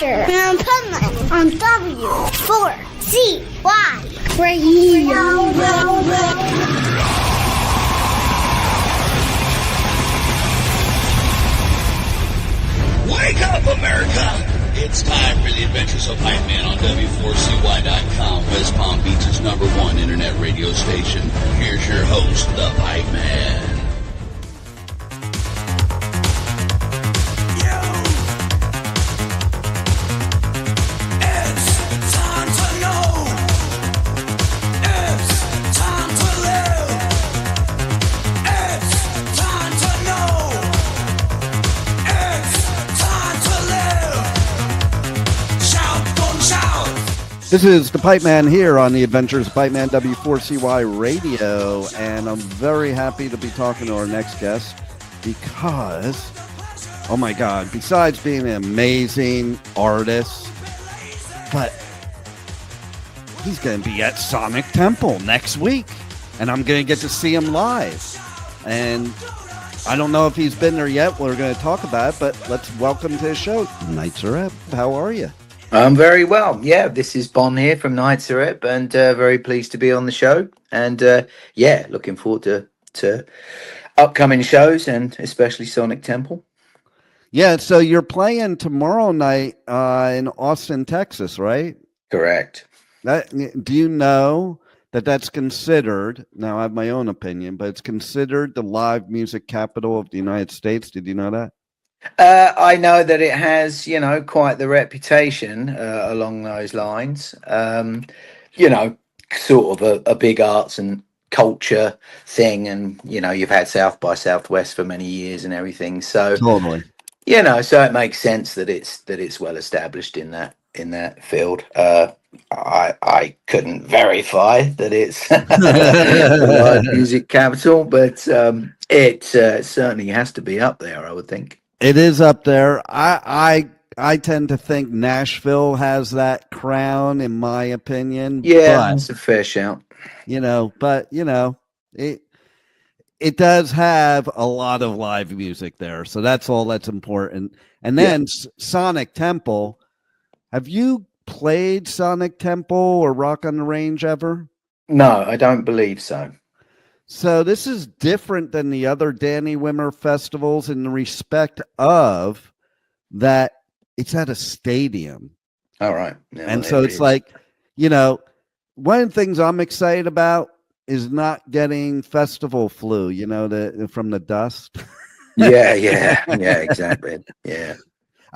Adventure on Pipeman on W4CY Radio. Wake up, America! It's time for the Adventures of Pipeman on W4CY.com, West Palm Beach's #1 internet radio station. Here's your host, the Pipeman. This is the Pipeman here on the Adventures of Pipeman W4CY Radio, and I'm very happy to be talking to our next guest because, oh my God, besides being an amazing artist, but he's going to be at Sonic Temple next week, and I'm going to get to see him live. And I don't know if he's been there yet. We're going to talk about it, but let's welcome to the show, Nitzer Ebb. How are you? I'm very well. Yeah, this is Bon here from Nitzer Ebb, and very pleased to be on the show. And looking forward to upcoming shows, and especially Sonic Temple. Yeah, so you're playing tomorrow night in Austin, Texas, right? Correct. Do you know that that's considered, now I have my own opinion, but it's considered the live music capital of the United States? Did you know that? I know that it has, quite the reputation along those lines. Sort of a big arts and culture thing, and you've had South by Southwest for many years and everything. So totally, so it makes sense that it's well established in that field. I couldn't verify that it's the live music capital, but it certainly has to be up there, I would think. It is up there. I tend to think Nashville has that crown, in my opinion. Yeah, that's a fair shout. It does have a lot of live music there, so that's all that's important. And then Sonic Temple. Have you played Sonic Temple or Rock on the Range ever? No, I don't believe so. So this is different than the other Danny Wimmer festivals in the respect of that it's at a stadium. All right. Yeah, and so it's like, one of the things I'm excited about is not getting festival flu, from the dust. Yeah, exactly. Yeah.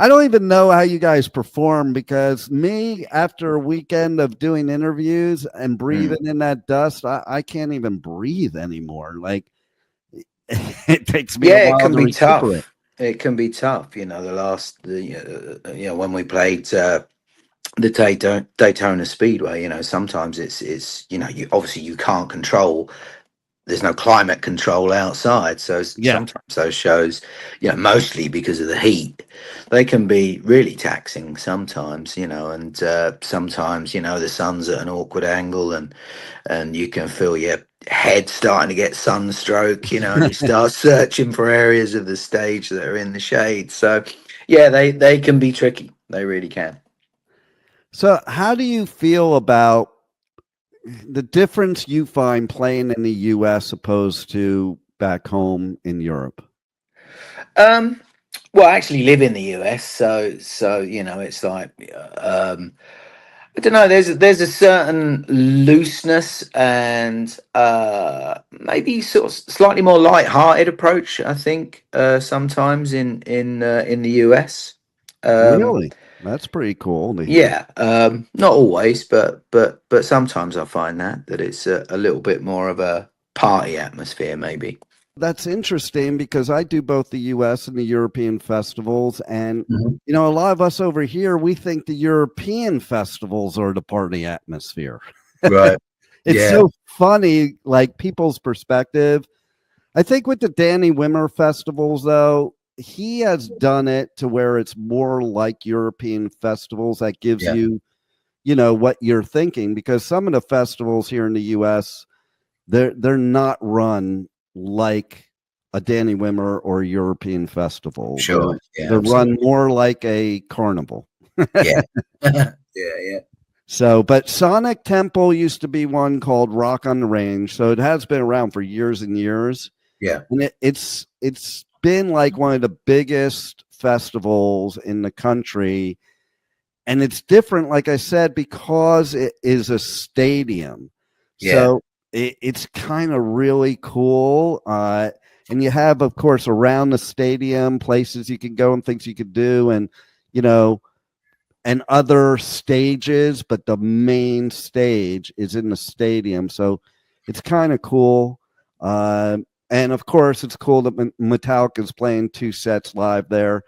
I don't even know how you guys perform, because me, after a weekend of doing interviews and breathing in that dust, I can't even breathe anymore. Like, it takes me a while it can to be recuperate. tough. It can be tough. When we played the Daytona Speedway, sometimes it's obviously you can't control. There's no climate control outside. So sometimes those shows, mostly because of the heat, they can be really taxing sometimes, and sometimes, the sun's at an awkward angle and you can feel your head starting to get sunstroke, and you start searching for areas of the stage that are in the shade. So, they can be tricky. They really can. So how do you feel about the difference you find playing in the U.S. opposed to back home in Europe? Well, I actually live in the US, so it's like I don't know. There's a certain looseness and maybe sort of slightly more light-hearted approach, I think, sometimes in the US. Really? That's pretty cool. Not always, but sometimes I find that it's a little bit more of a party atmosphere, maybe. That's interesting, because I do both the U.S. and the European festivals, and a lot of us over here, we think the European festivals are the party atmosphere. Right. It's so funny, like people's perspective. I think with the Danny Wimmer festivals, though, he has done it to where it's more like European festivals. That gives you, what you're thinking, because some of the festivals here in the U.S., they're not run like a Danny Wimmer or European festival. Sure. They're run more like a carnival. Yeah. Yeah. So, but Sonic Temple used to be one called Rock on the Range. So it has been around for years and years. Yeah. And it's been like one of the biggest festivals in the country. And it's different, like I said, because it is a stadium. Yeah. So it's kind of really cool. And you have, of course, around the stadium places you can go and things you could do. And, and other stages, but the main stage is in the stadium. So it's kind of cool. And of course, it's cool that Metallica's playing 2 sets live there.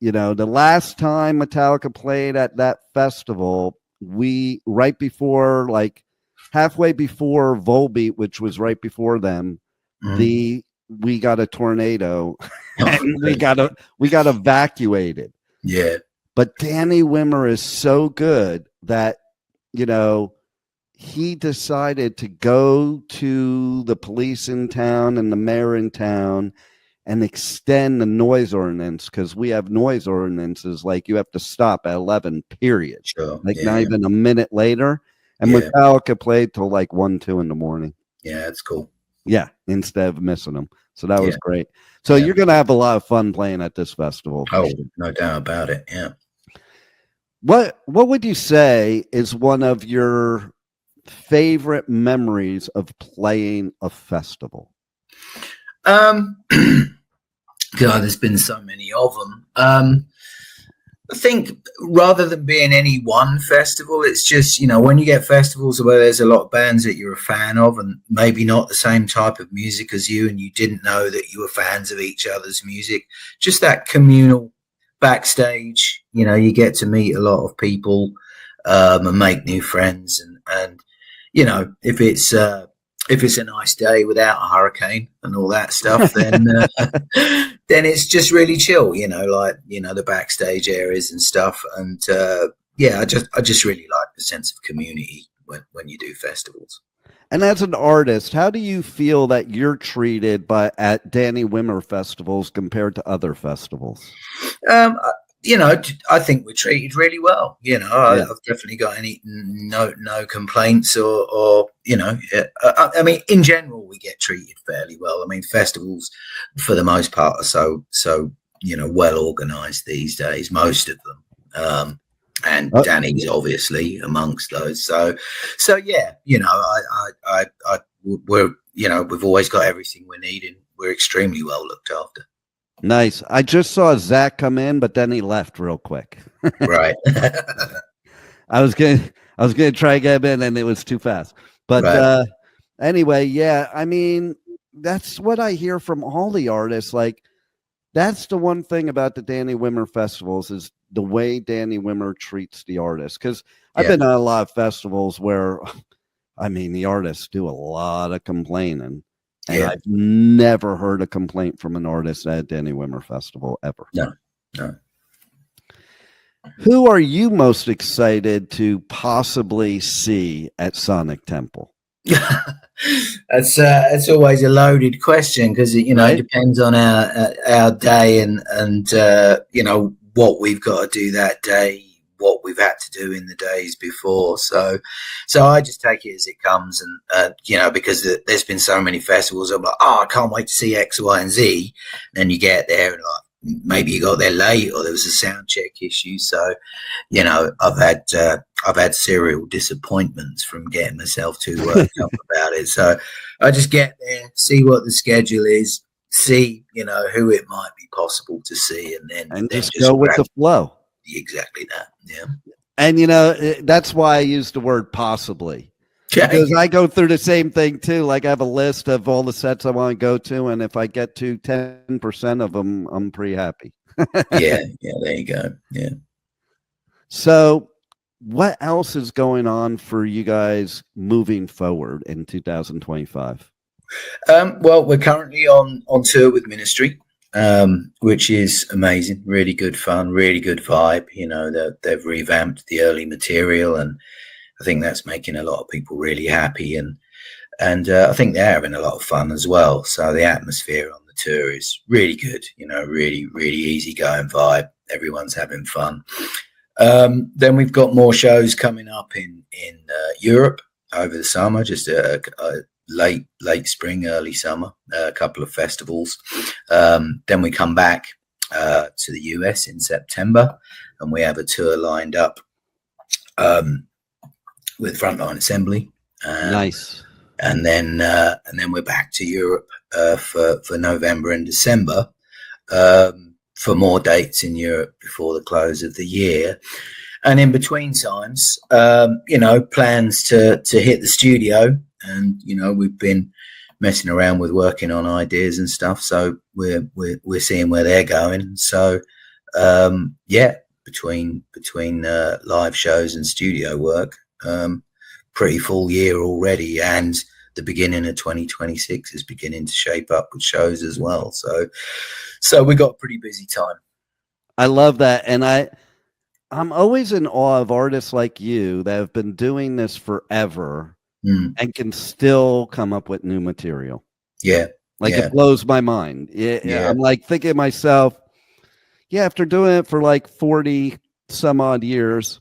The last time Metallica played at that festival, right before, like halfway before Volbeat, which was right before them, we got a tornado and we got evacuated. Yeah. But Danny Wimmer is so good that, he decided to go to the police in town and the mayor in town and extend the noise ordinance, because we have noise ordinances like you have to stop at 11, period. Sure. Not even a minute later. And Metallica played till like 1, 2 in the morning. Yeah, that's cool. Yeah, instead of missing them. So that was great. So you're going to have a lot of fun playing at this festival. Oh, no doubt about it. Yeah. What would you say is one of your favorite memories of playing a festival? God, there's been so many of them. I think rather than being any one festival, it's just, when you get festivals where there's a lot of bands that you're a fan of and maybe not the same type of music as you, and you didn't know that you were fans of each other's music, just that communal backstage, you get to meet a lot of people and make new friends. And if it's a nice day without a hurricane and all that stuff, then then it's just really chill, the backstage areas and stuff. And I just really like the sense of community when you do festivals. And as an artist, how do you feel that you're treated at Danny Wimmer festivals compared to other festivals? I think we're treated really well. I've definitely got no complaints or I mean, in general, we get treated fairly well. I mean, festivals for the most part are so well organized these days, most of them. And Danny's obviously amongst those. So yeah, we've always got everything we need, and we're extremely well looked after. Nice. I just saw Zach come in, but then he left real quick. Right. I was gonna try to get him in, and it was too fast. But anyway, yeah. I mean, that's what I hear from all the artists. Like, that's the one thing about the Danny Wimmer festivals is the way Danny Wimmer treats the artists. Because I've been at a lot of festivals where, I mean, the artists do a lot of complaining. And I've never heard a complaint from an artist at a Danny Wimmer festival ever. No. Who are you most excited to possibly see at Sonic Temple? That's always a loaded question, because it depends on our day and what we've got to do that day, what we've had to do in the days before. So I just take it as it comes, and because there's been so many festivals, I'm like, I can't wait to see X, Y, and Z. Then you get there and like, maybe you got there late or there was a sound check issue. So, I've had serial disappointments from getting myself too worked up about it. So I just get there, see what the schedule is, see, who it might be possible to see, and then just go with the flow. Exactly that. Yeah. And that's why I use the word possibly, because I go through the same thing too. Like, I have a list of all the sets I want to go to, and if I get to 10% of them, I'm pretty happy. yeah, there you go. Yeah. So what else is going on for you guys moving forward in 2025? Well, we're currently on tour with Ministry, which is amazing. Really good fun, really good vibe. They've revamped the early material, and I think that's making a lot of people really happy. And I think they're having a lot of fun as well. So the atmosphere on the tour is really good. Really, really easygoing vibe. everyone's having fun. Then we've got more shows coming up in Europe over the summer, just a late spring, early summer, a couple of festivals. Then we come back to the US in September, and we have a tour lined up with Frontline Assembly. Nice. And then we're back to Europe for November and December for more dates in Europe before the close of the year. And in between times, plans to hit the studio. And, we've been messing around with working on ideas and stuff. So we're seeing where they're going. So, between live shows and studio work, pretty full year already. And the beginning of 2026 is beginning to shape up with shows as well. So we got a pretty busy time. I love that. And I'm always in awe of artists like you that have been doing this forever and can still come up with new material. Yeah. It blows my mind. Yeah. I'm like thinking to myself, after doing it for like 40 some odd years,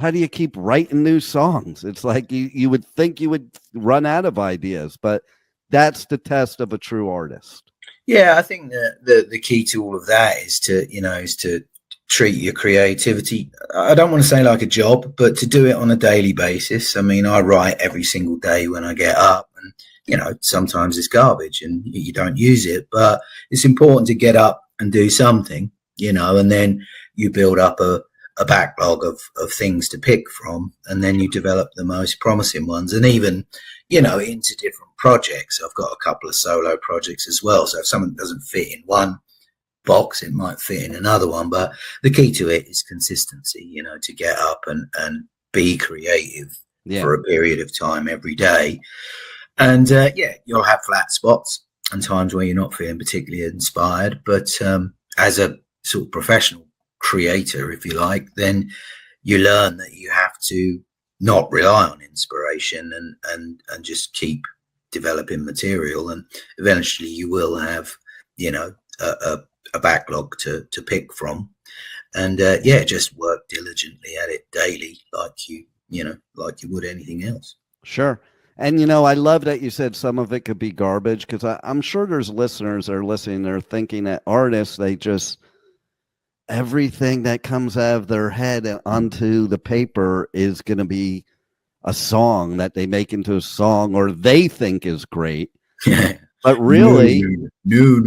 how do you keep writing new songs? It's like you would think you would run out of ideas, but that's the test of a true artist. Yeah, I think the key to all of that is to treat your creativity, I don't want to say like a job, but to do it on a daily basis. I mean, I write every single day when I get up, and sometimes it's garbage and you don't use it, but it's important to get up and do something, and then you build up a backlog of things to pick from, and then you develop the most promising ones, and even into different projects. I've got a couple of solo projects as well, so if something doesn't fit in one box, it might fit in another one, but the key to it is consistency, to get up and be creative for a period of time every day. And you'll have flat spots and times where you're not feeling particularly inspired, but as a sort of professional creator, if you like, then you learn that you have to not rely on inspiration and just keep developing material, and eventually you will have a backlog to pick from, and just work diligently at it daily, like you would anything else. Sure. And I love that you said some of it could be garbage, because I'm sure there's listeners that are listening, they're thinking that artists, they just everything that comes out of their head onto the paper is going to be a song that they make into a song or they think is great. But really, no.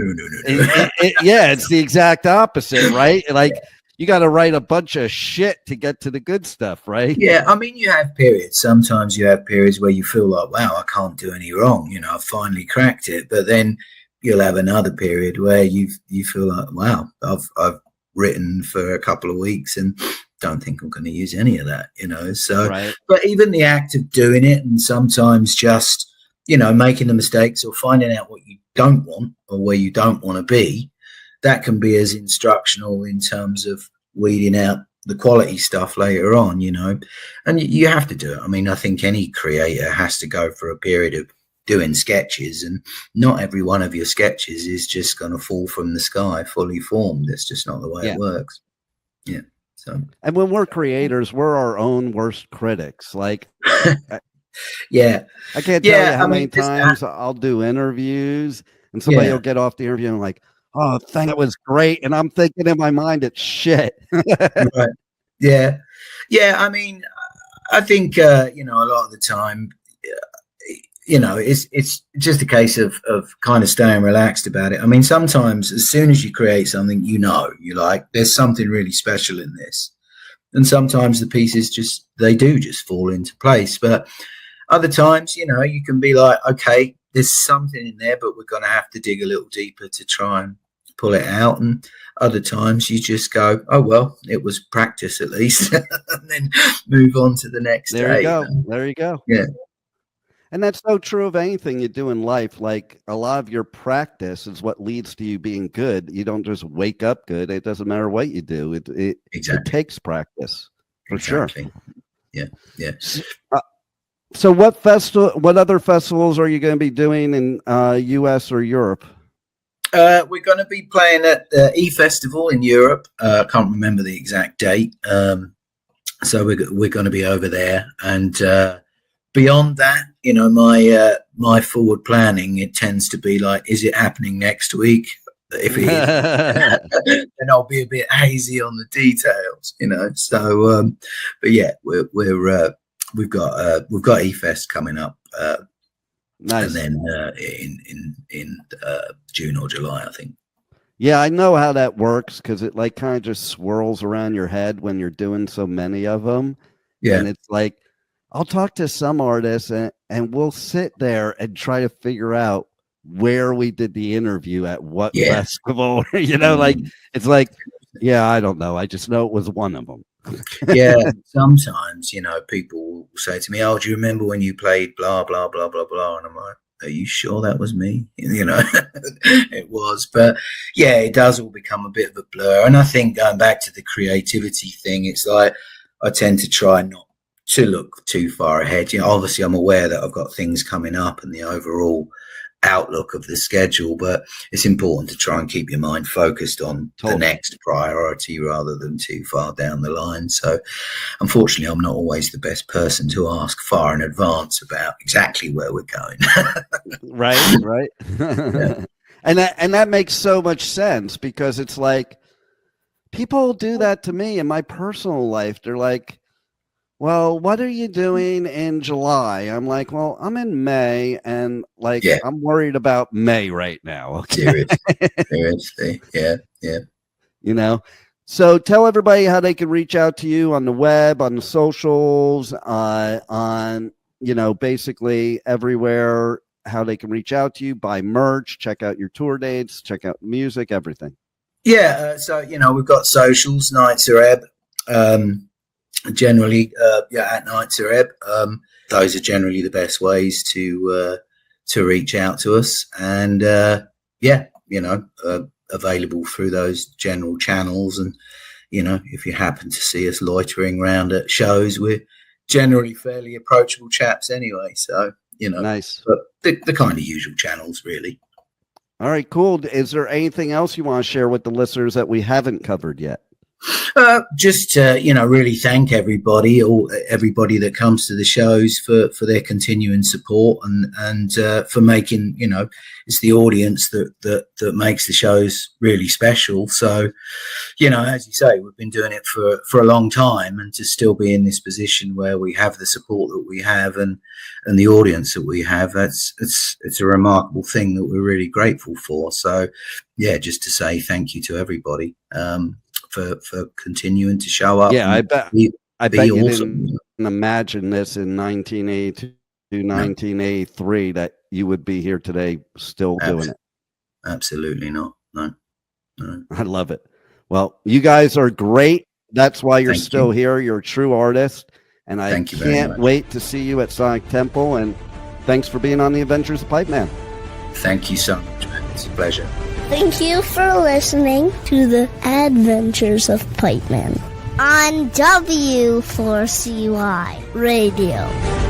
It's the exact opposite, right? Like you got to write a bunch of shit to get to the good stuff, right? Yeah, I mean, you have periods. Sometimes you have periods where you feel like, wow, I can't do any wrong. I finally cracked it. But then you'll have another period where you feel like, wow, I've written for a couple of weeks and don't think I'm going to use any of that. So, right. But even the act of doing it, and sometimes just making the mistakes or finding out what you don't want or where you don't want to be, that can be as instructional in terms of weeding out the quality stuff later on, and you have to do it. I mean, I think any creator has to go for a period of doing sketches, and not every one of your sketches is just going to fall from the sky fully formed. That's just not the way it works. Yeah. So, and when we're creators, we're our own worst critics. Like, I can't tell you how many times I'll do interviews and somebody will get off the interview and like, oh, that was great. And I'm thinking in my mind, it's shit. Right. Yeah. Yeah. I mean, I think, a lot of the time, it's just a case of kind of staying relaxed about it. I mean, sometimes as soon as you create something, you're like, there's something really special in this. And sometimes the pieces they do fall into place. But other times, you can be like, okay, there's something in there, but we're going to have to dig a little deeper to try and pull it out. And other times you just go, oh, well, it was practice at least, and then move on to the next day. There you go. Yeah. And that's so true of anything you do in life. Like a lot of your practice is what leads to you being good. You don't just wake up good. It doesn't matter what you do. It takes practice for sure. Yeah. Yeah. So what other festivals are you going to be doing in US or Europe? We're going to be playing at the E-Festival in Europe. I can't remember the exact date. So we're going to be over there. And beyond that, you know, my forward planning, it tends to be like, is it happening next week? If it is, then I'll be a bit hazy on the details, you know. So, but yeah, we've got E-Fest coming up. Nice. And then in June or July, I think. Yeah, I know how that works because it like kind of just swirls around your head when you're doing so many of them. Yeah. And it's like, I'll talk to some artists and we'll sit there and try to figure out where we did the interview at what festival, you know, like, it's like, yeah, I don't know. I just know it was one of them. Yeah. Sometimes, you know, people will say to me, oh, do you remember when you played blah, blah, blah, blah, blah? And I'm like, are you sure that was me? You know, it was. But yeah, it does all become a bit of a blur. And I think going back to the creativity thing, it's like I tend to try not to look too far ahead. You know, obviously I'm aware that I've got things coming up and the overall outlook of the schedule, but it's important to try and keep your mind focused on the next priority rather than too far down the line. So unfortunately I'm not always the best person to ask far in advance about exactly where we're going. right Yeah. and that makes so much sense because it's like people do that to me in my personal life. They're like, well, what are you doing in July? I'm like, well, I'm in May, and like, I'm worried about May right now. Okay? Seriously. Yeah. You know, so tell everybody how they can reach out to you on the web, on the socials, on, you know, basically everywhere, how they can reach out to you, buy merch, check out your tour dates, check out music, everything. Yeah. So, you know, we've got socials, Nitzer Ebb. Generally, at Nitzer Ebb. Those are generally the best ways to reach out to us, and you know, available through those general channels. And you know, if you happen to see us loitering around at shows, we're generally fairly approachable chaps anyway. So you know, nice. But the kind of usual channels, really. All right, cool. Is there anything else you want to share with the listeners that we haven't covered yet? Just you know, really thank everybody that comes to the shows for their continuing support and for making, you know, it's the audience that makes the shows really special. So, you know, as you say, we've been doing it for a long time, and to still be in this position where we have the support that we have and the audience that we have, it's a remarkable thing that we're really grateful for. So yeah, just to say thank you to everybody for continuing to show up. Yeah, I bet you awesome. Didn't imagine this in 1982, 1983 that you would be here today still doing it. Absolutely not. No. I love it. Well, you guys are great. That's why you're still here. You're a true artist. And I can't wait to see you at Sonic Temple. And thanks for being on the Adventures of Pipeman. Thank you so much, man. It's a pleasure. Thank you for listening to the Adventures of Pipeman on W4CY Radio.